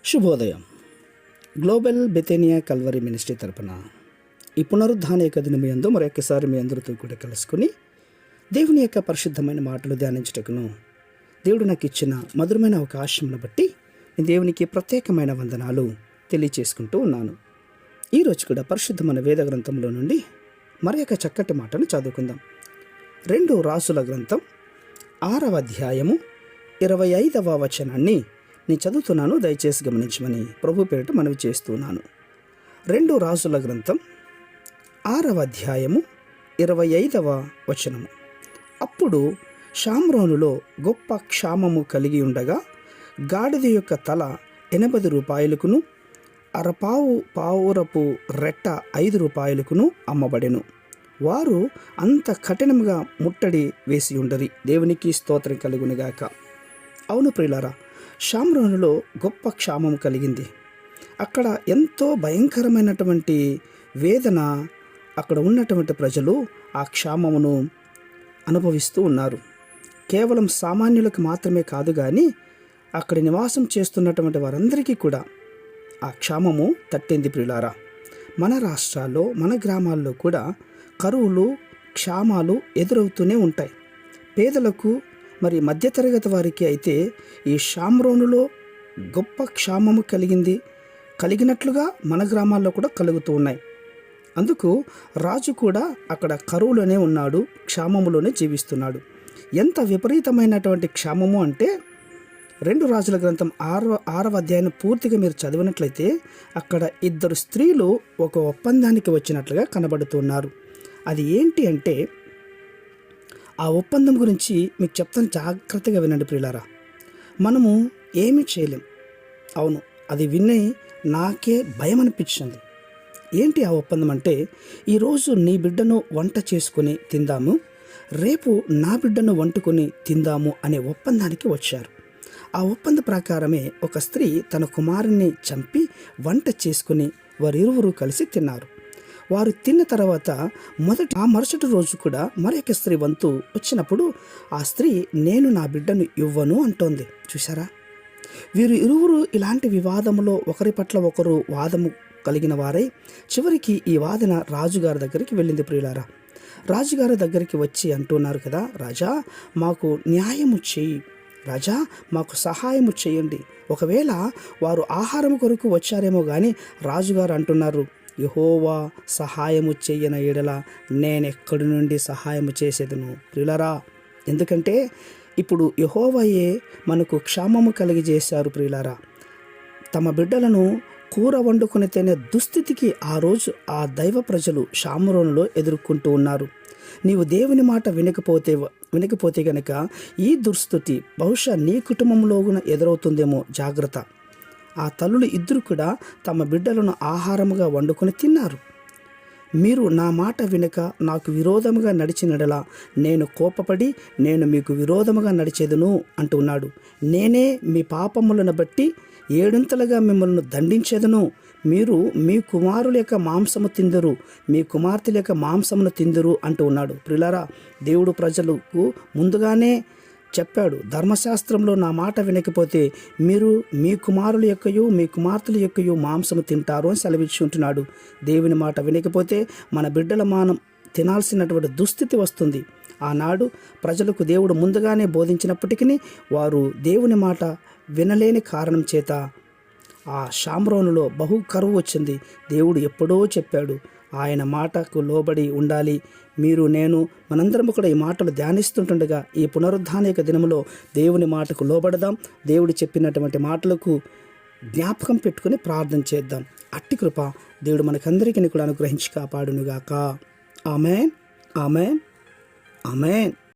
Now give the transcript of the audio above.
శుభోదయం. Global బెతేనియా Calvary ministry తరపున ఈ పునరుద్ధాన యొక్క దినము యందు మరొకసారి మీ అందరితో కూడా కలుసుకుని దేవుని యొక్క పరిశుద్ధమైన మాటలు ధ్యానించుటకును దేవుడు నాకు ఇచ్చిన మధురమైన అవకాశంను బట్టి నేను దేవునికి ప్రత్యేకమైన వందనాలు తెలియచేసుకుంటూ ఉన్నాను. ఈరోజు కూడా పరిశుద్ధమైన వేద గ్రంథంలో నుండి మరి యొక్క చక్కటి మాటను చదువుకుందాం. 2 రాజుల గ్రంథం 6వ అధ్యాయము 25వ వచనాన్ని నేను చదువుతున్నాను, దయచేసి గమనించమని ప్రభు పేరిట మనవి చేస్తున్నాను. 2 రాజుల గ్రంథం 6వ అధ్యాయము 25వ వచనము. అప్పుడు షామ్రోనులో గొప్ప క్షామము కలిగి ఉండగా గాడిద యొక్క తల 80 రూపాయలకును పావురపు రెట్ట 5 రూపాయలకును అమ్మబడెను. వారు అంత కఠినంగా ముట్టడి వేసి ఉండరి. దేవునికి స్తోత్రం కలుగునుగాక. అవును ప్రియులారా, షామ్రోనులో గొప్ప క్షామం కలిగింది. అక్కడ ఎంతో భయంకరమైనటువంటి వేదన, అక్కడ ఉన్నటువంటి ప్రజలు ఆ క్షామమును అనుభవిస్తూ ఉన్నారు. కేవలం సామాన్యులకు మాత్రమే కాదు కానీ అక్కడ నివాసం చేస్తున్నటువంటి వారందరికీ కూడా ఆ క్షామము తట్టింది. ప్రియులారా, మన రాష్ట్రాల్లో మన గ్రామాల్లో కూడా కరువులు క్షామాలు ఎదురవుతూనే ఉంటాయి. పేదలకు మరి మధ్యతరగతి వారికి అయితే ఈ షామ్రోనులో గొప్ప క్షామము కలిగినట్లుగా మన గ్రామాల్లో కూడా కలుగుతూ ఉన్నాయి. అందుకు రాజు కూడా అక్కడ కరువులోనే ఉన్నాడు, క్షామములోనే జీవిస్తున్నాడు. ఎంత విపరీతమైనటువంటి క్షామము అంటే 2 రాజుల గ్రంథం 6వ అధ్యాయం పూర్తిగా మీరు చదివినట్లయితే అక్కడ 2 స్త్రీలు ఒక ఒప్పందానికి వచ్చినట్లుగా కనబడుతున్నారు. అది ఏంటి అంటే, ఆ ఒప్పందం గురించి మీకు చెప్తాను, జాగ్రత్తగా వినండి ప్రియులారా. మనము ఏమీ చేయలేం. అవును, అది విని నాకే భయం అనిపించింది. ఏంటి ఆ ఒప్పందం అంటే, ఈరోజు నీ బిడ్డను వంట చేసుకుని తిందాము, రేపు నా బిడ్డను వండుకొని తిందాము అనే ఒప్పందానికి వచ్చారు. ఆ ఒప్పంద ప్రకారమే ఒక స్త్రీ తన కుమారుణ్ణి చంపి వంట చేసుకుని వారిరువురు కలిసి తిన్నారు. వారు తిన్న తర్వాత మరుసటి రోజు కూడా మరొక స్త్రీ వంతు వచ్చినప్పుడు ఆ స్త్రీ నేను నా బిడ్డను ఇవ్వను అంటోంది. చూసారా, వీరు ఇరువురు ఇలాంటి వివాదములో ఒకరి పట్ల ఒకరు వాదము కలిగిన వారై చివరికి ఈ వాదన రాజుగారి దగ్గరికి వెళ్ళింది. ప్రియులారా, రాజుగారి దగ్గరికి వచ్చి అంటున్నారు కదా, రాజా మాకు న్యాయము చేయి, రాజా మాకు సహాయము చేయండి. ఒకవేళ వారు ఆహారం కొరకు వచ్చారేమో కానీ రాజుగారు అంటున్నారు, యెహోవా సహాయము చెయ్యన ఎడల నేనెక్కడి నుండి సహాయము చేసేదను. ప్రియులారా, ఎందుకంటే ఇప్పుడు యెహోవాయే మనకు క్షామము కలిగజేశారు. ప్రియులారా, తమ బిడ్డలను కూర వండుకొని తినే దుస్థితికి ఆ రోజు ఆ దైవ ప్రజలు షామ్రోనులో ఎదుర్కొంటూ ఉన్నారు. నీవు దేవుని మాట వినకపోతే గనక ఈ దుస్థితి బహుశా నీ కుటుంబంలో కూడా ఎదురవుతుందేమో, జాగ్రత్త. ఆ తల్లులు ఇద్దరు కూడా తమ బిడ్డలను ఆహారముగా వండుకొని తిన్నారు. మీరు నా మాట వినక నాకు విరోధముగా నడిచినడలా నేను కోపపడి నేను మీకు విరోధముగా నడిచేదను అంటున్నాడు. నేనే మీ పాపములను బట్టి 7 మిమ్మల్ని దండించేదను. మీరు మీ కుమారుల యొక్క మాంసము తిందురు, మీ కుమార్తెల యొక్క మాంసమును తిందురు అంటూ ఉన్నాడు. ప్రియులారా, దేవుడు ప్రజలకు ముందుగానే చెప్పాడు, ధర్మశాస్త్రంలో నా మాట వినకపోతే మీరు మీ కుమారుల యొక్కయు మీ కుమార్తెల యొక్కయు మాంసము తింటారు అని సెలవిచ్చి ఉంటున్నాడు. దేవుని మాట వినకపోతే మన బిడ్డల మానం తినాల్సినటువంటి దుస్థితి వస్తుంది. ఆనాడు ప్రజలకు దేవుడు ముందుగానే బోధించినప్పటికీ వారు దేవుని మాట వినలేని కారణం చేత ఆ షామ్రోనులో బహు కరువు వచ్చింది. దేవుడు ఎప్పుడో చెప్పాడు, ఆయన మాటకు లోబడి ఉండాలి. మీరు నేను మనందరం కూడా ఈ మాటలు ధ్యానిస్తుంటుండగా ఈ పునరుద్ధాన యొక్క దినములో దేవుని మాటకు లోబడదాం. దేవుడు చెప్పినటువంటి మాటలకు జ్ఞాపకం పెట్టుకుని ప్రార్థన చేద్దాం. అట్టి కృప దేవుడు మనకందరికీ కూడా అనుగ్రహించి కాపాడునుగాక. ఆమేన్, ఆమేన్, ఆమేన్.